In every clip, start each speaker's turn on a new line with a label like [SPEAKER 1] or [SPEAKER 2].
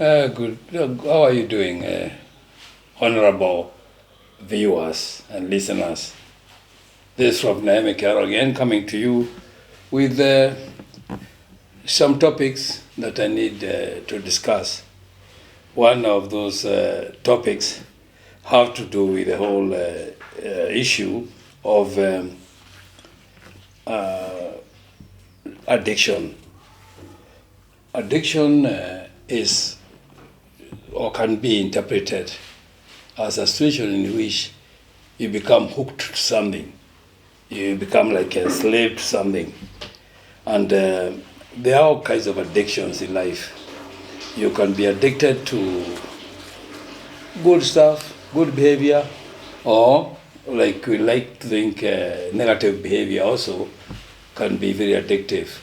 [SPEAKER 1] Good. How are you doing, honorable viewers and listeners? This is Rob Naomi Carroll again, coming to you with some topics that I need to discuss. One of those topics have to do with the whole issue of addiction. Addiction is or can be interpreted as a situation in which you become hooked to something. You become like a slave to something. And there are all kinds of addictions in life. You can be addicted to good stuff, good behavior, or like we like to think negative behavior also can be very addictive.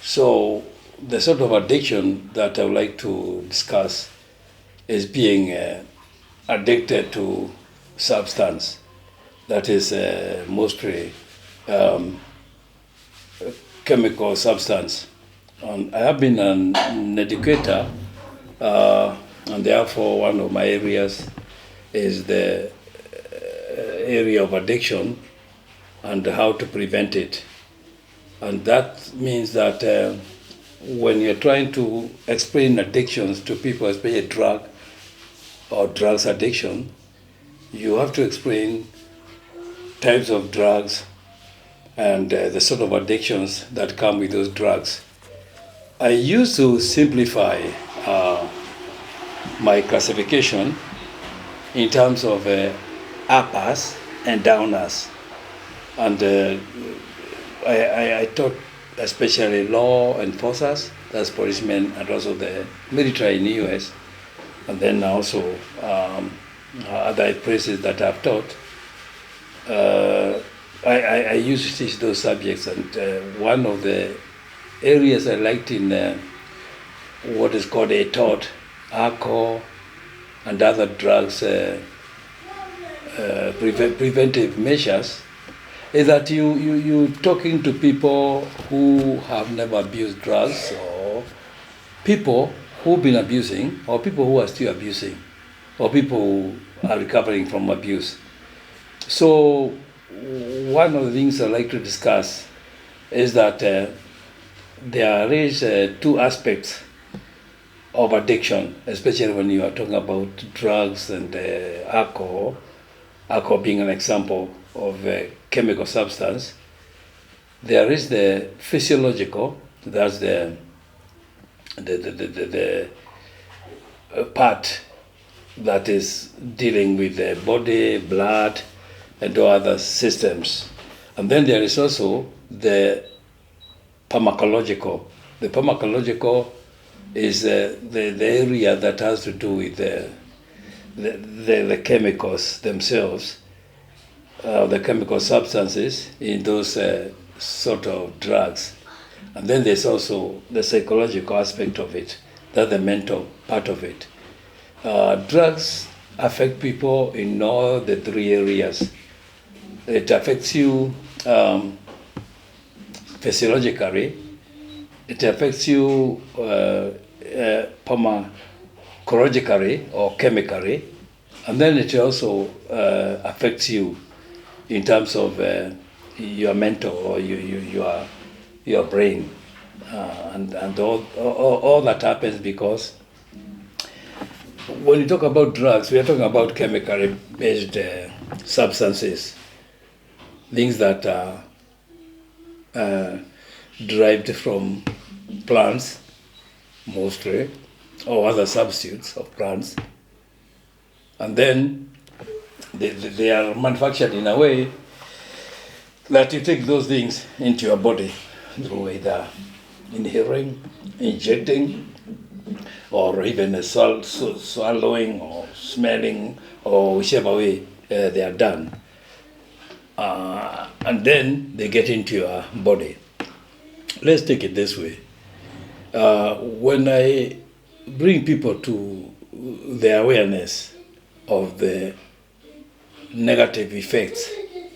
[SPEAKER 1] So the sort of addiction that I would like to discuss is being addicted to substance that is mostly chemical substance. I have been an educator, and therefore one of my areas is the area of addiction and how to prevent it. And that means that when you're trying to explain addictions to people, especially drug or drugs addiction, you have to explain types of drugs and the sort of addictions that come with those drugs. I used to simplify my classification in terms of uppers and downers. And I taught especially law enforcers, that's policemen, and also the military in the US, and then also other places that I've taught. I used to teach those subjects, and one of the areas I liked in what is called a taught, alcohol and other drugs, preventive measures, is that you talking to people who have never abused drugs, or people who've been abusing, or people who are still abusing, or people who are recovering from abuse. So one of the things I like to discuss is that there is two aspects of addiction, especially when you are talking about drugs and alcohol being an example of a chemical substance. There is the physiological, that's the part that is dealing with the body, blood, and all other systems. And then there is also the pharmacological. The pharmacological is the area that has to do with the chemicals themselves, the chemical substances in those sort of drugs. And then there's also the psychological aspect of it, that's the mental part of it. Drugs affect people in all the three areas. It affects you physiologically, it affects you pharmacologically or chemically, and then it also affects you in terms of your mental or your brain, and all that happens because when you talk about drugs, we are talking about chemically based substances, things that are derived from plants mostly, or other substitutes of plants, and then they are manufactured in a way that you take those things into your body through either inhaling, injecting, or even swallowing or smelling, or whichever way they are done. And then they get into your body. Let's take it this way. When I bring people to the awareness of the negative effects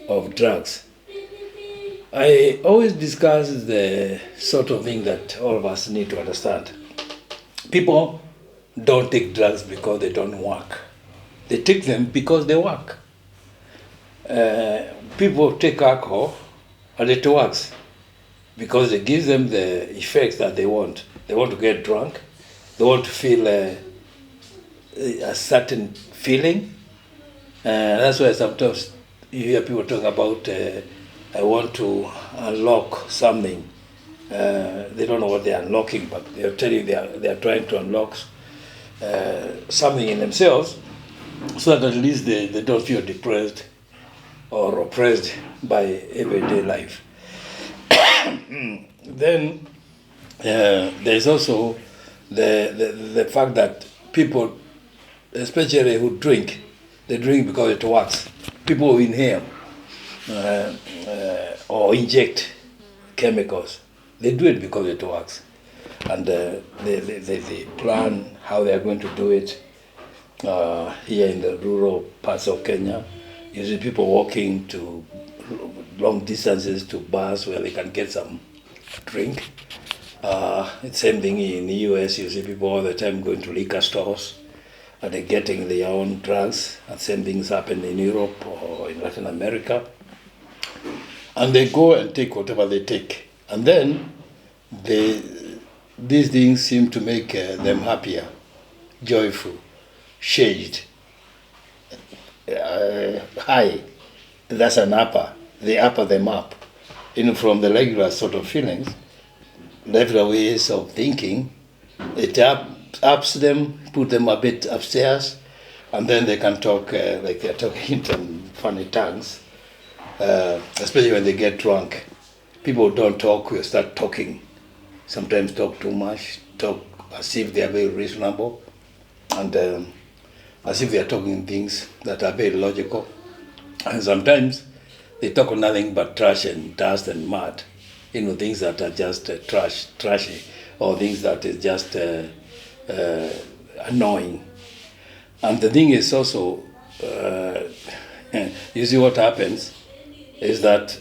[SPEAKER 1] of drugs, I always discuss the sort of thing that all of us need to understand. People don't take drugs because they don't work. They take them because they work. People take alcohol and it works because it gives them the effects that they want. They want to get drunk. They want to feel a certain feeling. That's why sometimes you hear people talking about, I want to unlock something. They don't know what they're unlocking, but they're telling they're trying to unlock something in themselves so that at least they don't feel depressed or oppressed by everyday life. Then there's also the fact that people, especially who drink, they drink because it works. People who inhale or inject chemicals, they do it because it works. And they plan how they are going to do it. Here in the rural parts of Kenya, you see people walking to long distances to bars where they can get some drink. It's same thing in the US. You see people all the time going to liquor stores and they're getting their own drugs. And same things happen in Europe or in Latin America. And they go and take whatever they take. And then these things seem to make them happier, joyful, shaded, high. That's an upper. They upper them up. From the regular sort of feelings, regular ways of thinking, it ups them, put them a bit upstairs, and then they can talk like they're talking in some funny tongues, especially when they get drunk. People don't talk, we start talking. Sometimes talk too much, talk as if they are very reasonable, and as if they are talking things that are very logical. And sometimes they talk nothing but trash and dust and mud, things that are just trashy, or things that is just annoying. And the thing is also, you see what happens is that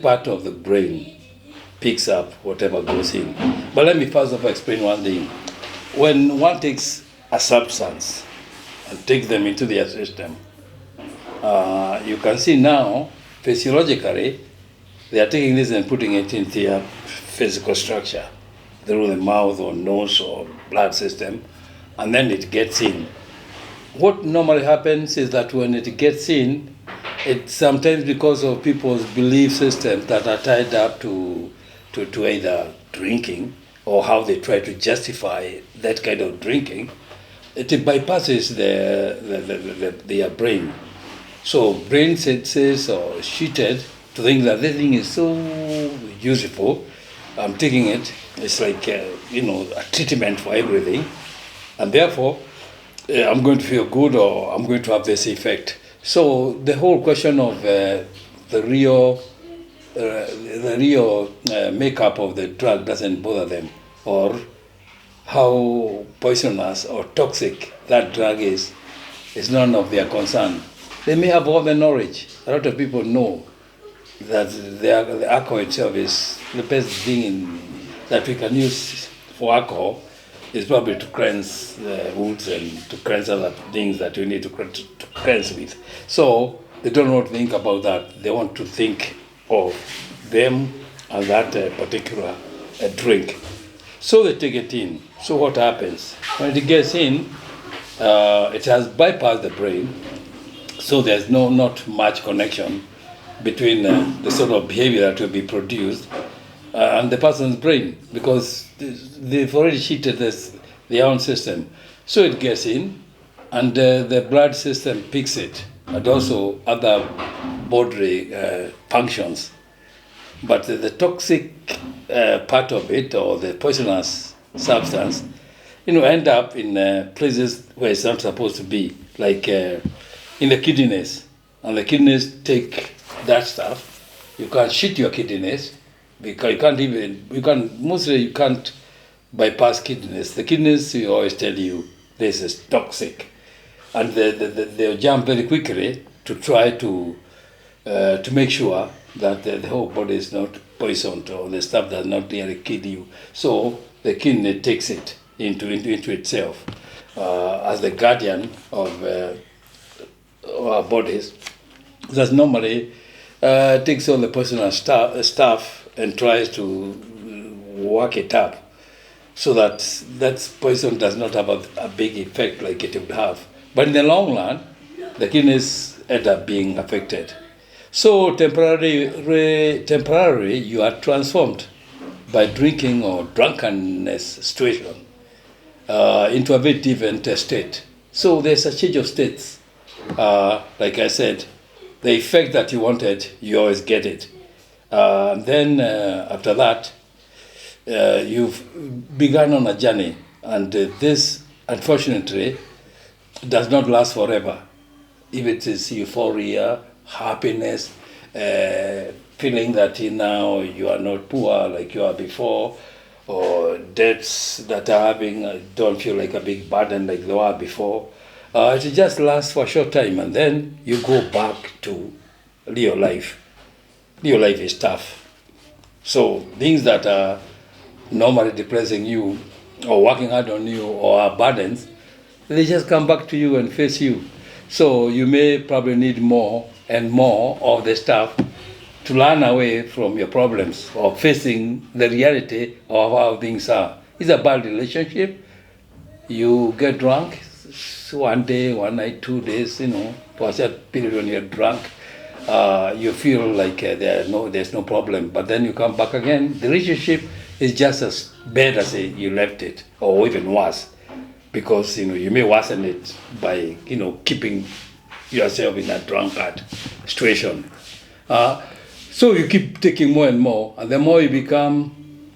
[SPEAKER 1] part of the brain picks up whatever goes in. But let me first of all explain one thing. When one takes a substance and takes them into their system, you can see now, physiologically, they are taking this and putting it into their physical structure through the mouth or nose or blood system, and then it gets in. What normally happens is that when it gets in, it's sometimes because of people's belief systems that are tied up to either drinking or how they try to justify that kind of drinking, it bypasses their brain. So brain senses or shifted to think that this thing is so useful. I'm taking it. It's like a treatment for everything, and therefore I'm going to feel good or I'm going to have this effect. So the whole question of the real makeup of the drug doesn't bother them, or how poisonous or toxic that drug is none of their concern. They may have all the knowledge. A lot of people know that the alcohol itself is the best thing that we can use for alcohol is probably to cleanse the wounds and to cleanse other things that we need to cleanse with. So they don't want to think about that. They want to think of them and that particular drink. So they take it in. So what happens? When it gets in, it has bypassed the brain, so there's not much connection between the sort of behavior that will be produced and the person's brain, because they've already cheated their own system. So it gets in, and the blood system picks it, and also other bodily functions. But the toxic part of it, or the poisonous substance, end up in places where it's not supposed to be, like in the kidneys. And the kidneys take that stuff. You can't shit your kidneys, because you can't bypass kidneys. The kidneys, we always tell you, this is toxic. And they'll jump very quickly to try to make sure that the whole body is not poisoned or the stuff does not really kill you. So the kidney takes it into itself as the guardian of our bodies. That normally takes all the personal stuff and tries to work it up so that that poison does not have a big effect like it would have. But in the long run, the kidneys end up being affected. So temporarily you are transformed by drinking or drunkenness situation into a very different state. So there's a change of states. Like I said, the effect that you wanted, you always get it. Then after that, you've begun on a journey, and this, unfortunately, does not last forever. If it is euphoria, happiness, feeling that now you are not poor like you are before, or debts that are having don't feel like a big burden like they were before. It just lasts for a short time, and then you go back to real life. Real life is tough. So things that are normally depressing you, or working hard on you, or are burdens, they just come back to you and face you. So you may probably need more and more of the stuff to learn away from your problems or facing the reality of how things are. It's a bad relationship. You get drunk one day, one night, 2 days, for a certain period when you're drunk, you feel like there's no problem. But then you come back again, the relationship is just as bad as you left it, or even worse. Because you may worsen it by keeping yourself in a drunkard situation. So you keep taking more and more, and the more you become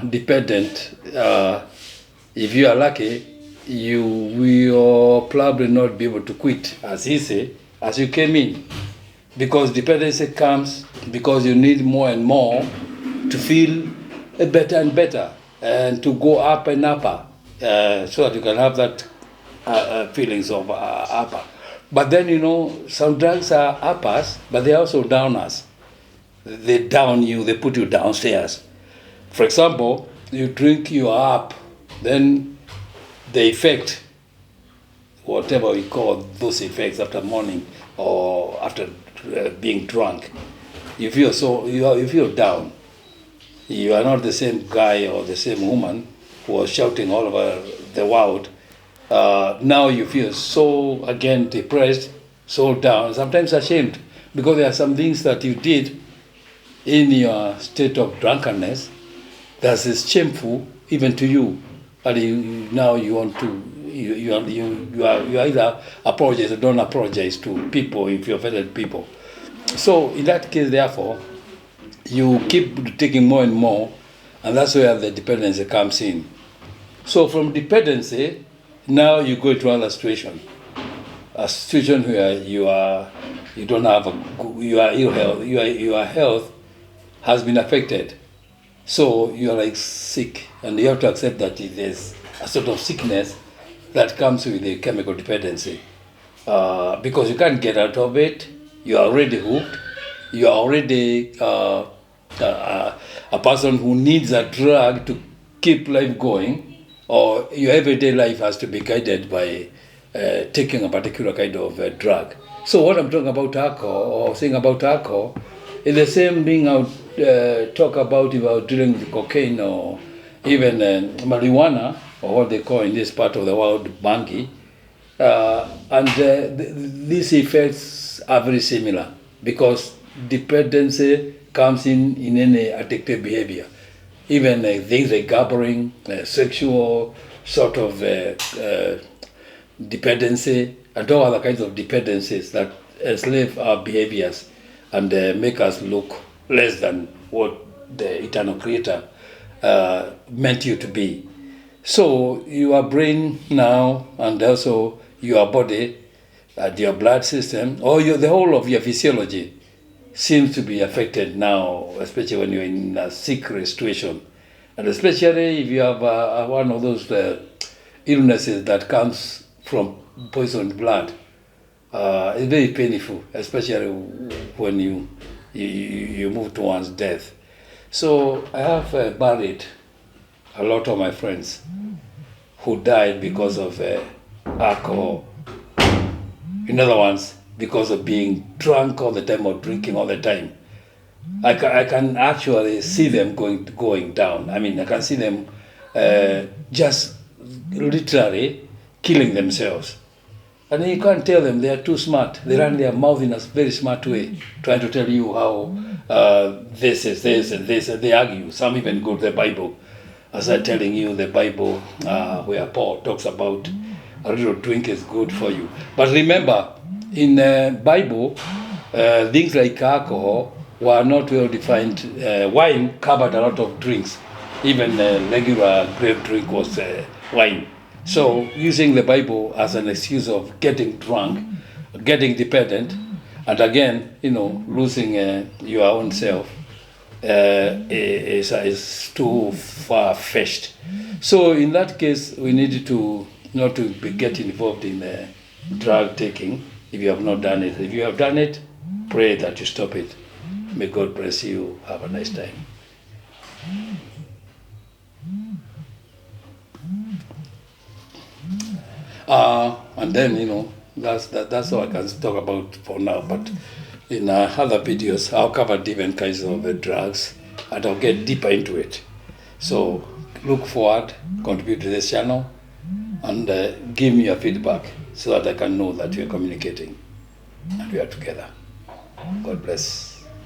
[SPEAKER 1] dependent. If you are lucky, you will probably not be able to quit as easy as you came in, because dependency comes because you need more and more to feel better and better, and to go up and upper. So that you can have that feelings of upper. But then, some drugs are uppers, but they're also downers. They down you, they put you downstairs. For example, you drink, you are up, then the effect, whatever we call those effects after morning or after being drunk, you feel down. You are not the same guy or the same woman who was shouting all over the world. Now you feel so, again, depressed, so down, sometimes ashamed, because there are some things that you did in your state of drunkenness that is shameful even to you. And now you want to, you either apologize or don't apologize to people if you offended people. So in that case, therefore, you keep taking more and more, and that's where the dependency comes in. So from dependency, now you go to another situation, a situation where you don't have you are ill health, your health has been affected. So you are like sick, and you have to accept that there's a sort of sickness that comes with a chemical dependency, because you can't get out of it. You are already hooked. You are already a person who needs a drug to keep life going, or your everyday life has to be guided by taking a particular kind of drug. So what I'm talking about alcohol, or saying about alcohol, is the same thing I would talk about if I was dealing with cocaine or even marijuana, or what they call in this part of the world bangi. These effects are very similar, because dependency comes in any addictive behavior. Even things like gambling, sexual sort of dependency, and all other kinds of dependencies that enslave our behaviors and make us look less than what the eternal creator meant you to be. So your brain now, and also your body, your blood system, or the whole of your physiology seems to be affected now, especially when you're in a sick situation. And especially if you have one of those illnesses that comes from poisoned blood. It's very painful, especially when you move towards death. So I have buried a lot of my friends. who died because of alcohol. In other words, because of being drunk all the time or drinking all the time. I can actually see them going down. I mean, I can see them just literally killing themselves. And you can't tell them, they are too smart. They run their mouth in a very smart way, trying to tell you how this is this and this, and they argue. Some even go to the Bible, as I'm telling you, the Bible where Paul talks about a little drink is good for you. But remember, in the Bible, things like alcohol were not well defined. Wine covered a lot of drinks. Even regular grape drink was wine. So using the Bible as an excuse of getting drunk, getting dependent, and again, losing your own self is too far-fetched. So in that case, we need to not to get involved in drug taking if you have not done it. If you have done it, pray that you stop it. May God bless you. Have a nice time. And then, that's all I can talk about for now. But in other videos, I'll cover different kinds of drugs and I'll get deeper into it. So look forward, contribute to this channel, and give me your feedback so that I can know that we are communicating and we are together. God bless.